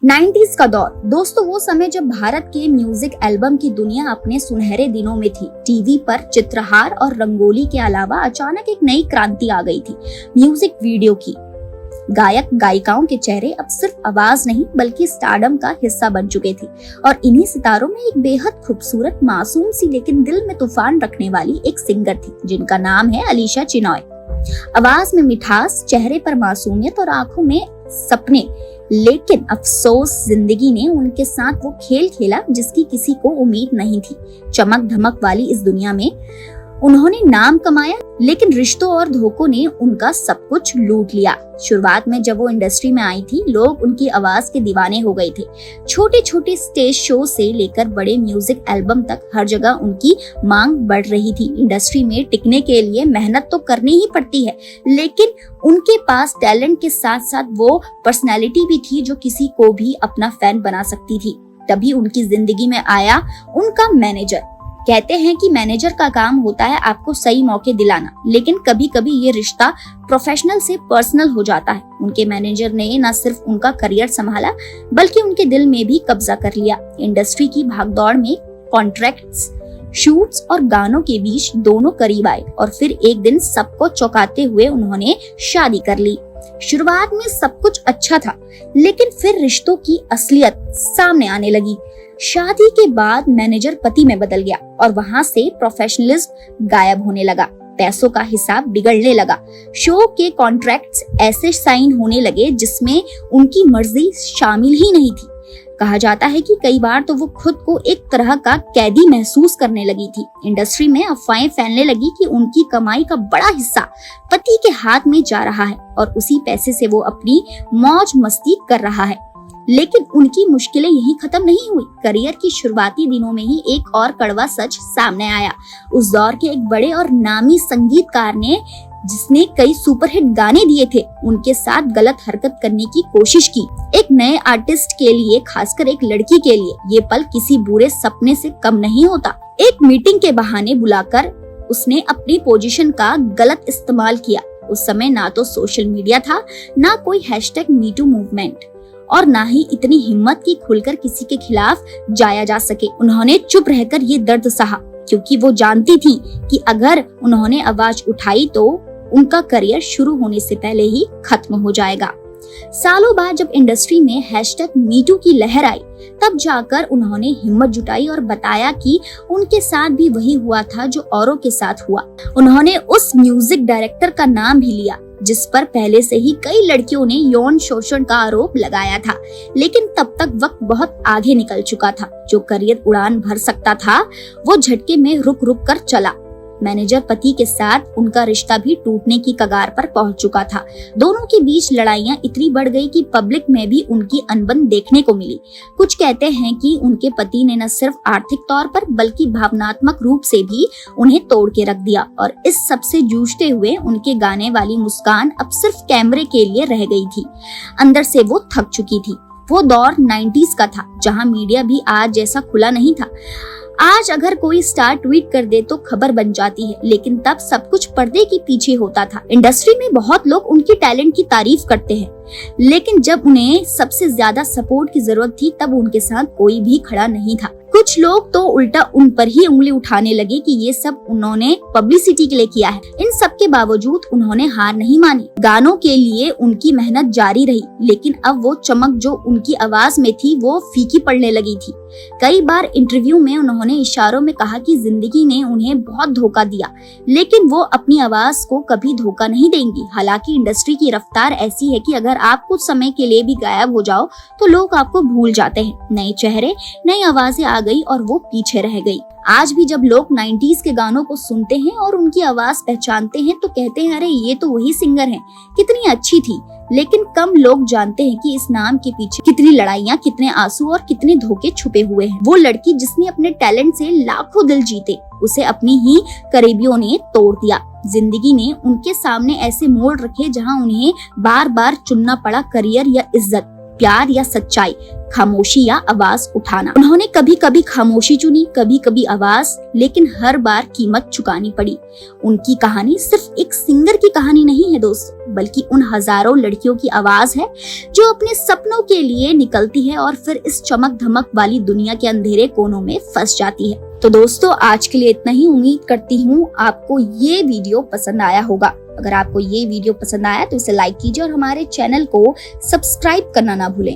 90s का दौर दोस्तों वो समय जब भारत के म्यूजिक एल्बम की दुनिया अपने सुनहरे दिनों में थी। टीवी पर चित्रहार और रंगोली के अलावा अचानक एक नई क्रांति आ गई थी म्यूजिक वीडियो की। गायक गायिकाओं के चेहरे अब सिर्फ आवाज नहीं बल्कि स्टारडम का हिस्सा बन चुके थे और इन्हीं सितारों में एक बेहद खूबसूरत मासूम सी लेकिन दिल में तूफान रखने वाली एक सिंगर थी जिनका नाम है अलीशा चिनॉय। आवाज में मिठास, चेहरे पर मासूमियत और आंखों में सपने, लेकिन अफसोस जिंदगी ने उनके साथ वो खेल खेला जिसकी किसी को उम्मीद नहीं थी। चमक धमक वाली इस दुनिया में उन्होंने नाम कमाया लेकिन रिश्तों और धोखों ने उनका सब कुछ लूट लिया। शुरुआत में जब वो इंडस्ट्री में आई थी लोग उनकी आवाज के दीवाने हो गए थे। छोटे छोटे स्टेज शो से लेकर बड़े म्यूजिक एल्बम तक हर जगह उनकी मांग बढ़ रही थी। इंडस्ट्री में टिकने के लिए मेहनत तो करनी ही पड़ती है, लेकिन उनके पास टैलेंट के साथ साथ वो पर्सनैलिटी भी थी जो किसी को भी अपना फैन बना सकती थी। तभी उनकी जिंदगी में आया उनका मैनेजर। कहते हैं कि मैनेजर का काम होता है आपको सही मौके दिलाना, लेकिन कभी कभी ये रिश्ता प्रोफेशनल से पर्सनल हो जाता है। उनके मैनेजर ने न सिर्फ उनका करियर संभाला बल्कि उनके दिल में भी कब्जा कर लिया। इंडस्ट्री की भागदौड़ में कॉन्ट्रैक्ट्स, शूट्स और गानों के बीच दोनों करीब आए और फिर एक दिन सबको चौंकाते हुए उन्होंने शादी कर ली। शुरुआत में सब कुछ अच्छा था, लेकिन फिर रिश्तों की असलियत सामने आने लगी। शादी के बाद मैनेजर पति में बदल गया और वहां से प्रोफेशनलिज्म गायब होने लगा। पैसों का हिसाब बिगड़ने लगा। शो के कॉन्ट्रैक्ट्स ऐसे साइन होने लगे जिसमें उनकी मर्जी शामिल ही नहीं थी। कहा जाता है कि कई बार तो वो खुद को एक तरह का कैदी महसूस करने लगी थी। इंडस्ट्री में अफवाहें फैलने लगी कि उनकी कमाई का बड़ा हिस्सा पति के हाथ में जा रहा है और उसी पैसे से वो अपनी मौज मस्ती कर रहा है। लेकिन उनकी मुश्किलें यहीं खत्म नहीं हुई। करियर की शुरुआती दिनों में ही एक और कड़वा सच सामने आया। उस दौर के एक बड़े और नामी संगीतकार ने, जिसने कई सुपरहिट गाने दिए थे, उनके साथ गलत हरकत करने की कोशिश की। एक नए आर्टिस्ट के लिए, खासकर एक लड़की के लिए, ये पल किसी बुरे सपने से कम नहीं होता। एक मीटिंग के बहाने बुलाकर उसने अपनी पोजीशन का गलत इस्तेमाल किया। उस समय ना तो सोशल मीडिया था, ना कोई #MeToo मूवमेंट और ना ही इतनी हिम्मत की खुलकर किसी के खिलाफ जाया जा सके। उन्होंने चुप रहकर ये दर्द सहा क्योंकि वो जानती थी कि अगर उन्होंने आवाज उठाई तो उनका करियर शुरू होने से पहले ही खत्म हो जाएगा। सालों बाद जब इंडस्ट्री में #MeToo की लहर आई, तब जाकर उन्होंने हिम्मत जुटाई और बताया कि उनके साथ भी वही हुआ था जो औरों के साथ हुआ। उन्होंने उस म्यूजिक डायरेक्टर का नाम भी लिया जिस पर पहले से ही कई लड़कियों ने यौन शोषण का आरोप लगाया था, लेकिन तब तक वक्त बहुत आगे निकल चुका था। जो करियर उड़ान भर सकता था वो झटके में रुक रुक कर चला। मैनेजर पति के साथ उनका रिश्ता भी टूटने की कगार पर पहुंच चुका था। दोनों के बीच लड़ाइयां इतनी बढ़ गई कि पब्लिक में भी उनकी अनबन देखने को मिली। कुछ कहते हैं कि उनके पति ने न सिर्फ आर्थिक तौर पर बल्कि भावनात्मक रूप से भी उन्हें तोड़ के रख दिया और इस सब से जूझते हुए उनके गाने वाली मुस्कान अब सिर्फ कैमरे के लिए रह गई थी। अंदर से वो थक चुकी थी। वो दौर 90s का था जहां मीडिया भी आज जैसा खुला नहीं था। आज अगर कोई स्टार ट्वीट कर दे तो खबर बन जाती है, लेकिन तब सब कुछ पर्दे के पीछे होता था। इंडस्ट्री में बहुत लोग उनके टैलेंट की तारीफ करते हैं, लेकिन जब उन्हें सबसे ज्यादा सपोर्ट की जरूरत थी तब उनके साथ कोई भी खड़ा नहीं था। कुछ लोग तो उल्टा उन पर ही उंगली उठाने लगे कि ये सब उन्होंने पब्लिसिटी के लिए किया है। इन सब के बावजूद उन्होंने हार नहीं मानी। गानों के लिए उनकी मेहनत जारी रही, लेकिन अब वो चमक जो उनकी आवाज में थी वो फीकी पड़ने लगी थी। कई बार इंटरव्यू में उन्होंने इशारों में कहा कि जिंदगी ने उन्हें बहुत धोखा दिया, लेकिन वो अपनी आवाज को कभी धोखा नहीं देंगी। हालांकि इंडस्ट्री की रफ्तार ऐसी है कि अगर आप कुछ समय के लिए भी गायब हो जाओ तो लोग आपको भूल जाते हैं। नए चेहरे, नई आवाजें आ गई और वो पीछे रह गई। आज भी जब लोग 90s के गानों को सुनते हैं और उनकी आवाज पहचानते हैं तो कहते हैं अरे ये तो वही सिंगर हैं, कितनी अच्छी थी। लेकिन कम लोग जानते हैं कि इस नाम के पीछे कितनी लड़ाइयाँ, कितने आंसू और कितने धोखे छुपे हुए हैं। वो लड़की जिसने अपने टैलेंट से लाखों दिल जीते, उसे अपनी ही करीबियों ने तोड़ दिया। जिंदगी ने उनके सामने ऐसे मोड़ रखे जहां उन्हें बार बार चुनना पड़ा करियर या इज्जत। प्यार या सच्चाई, खामोशी या आवाज उठाना। उन्होंने कभी कभी खामोशी चुनी, कभी कभी आवाज, लेकिन हर बार कीमत चुकानी पड़ी। उनकी कहानी सिर्फ एक सिंगर की कहानी नहीं है दोस्तों, बल्कि उन हजारों लड़कियों की आवाज है जो अपने सपनों के लिए निकलती है और फिर इस चमक धमक वाली दुनिया के अंधेरे कोनों में फंस जाती है। तो दोस्तों आज के लिए इतना ही। उम्मीद करती हूँ आपको ये वीडियो पसंद आया होगा। अगर आपको ये वीडियो पसंद आया तो इसे लाइक कीजिए और हमारे चैनल को सब्सक्राइब करना ना भूलें।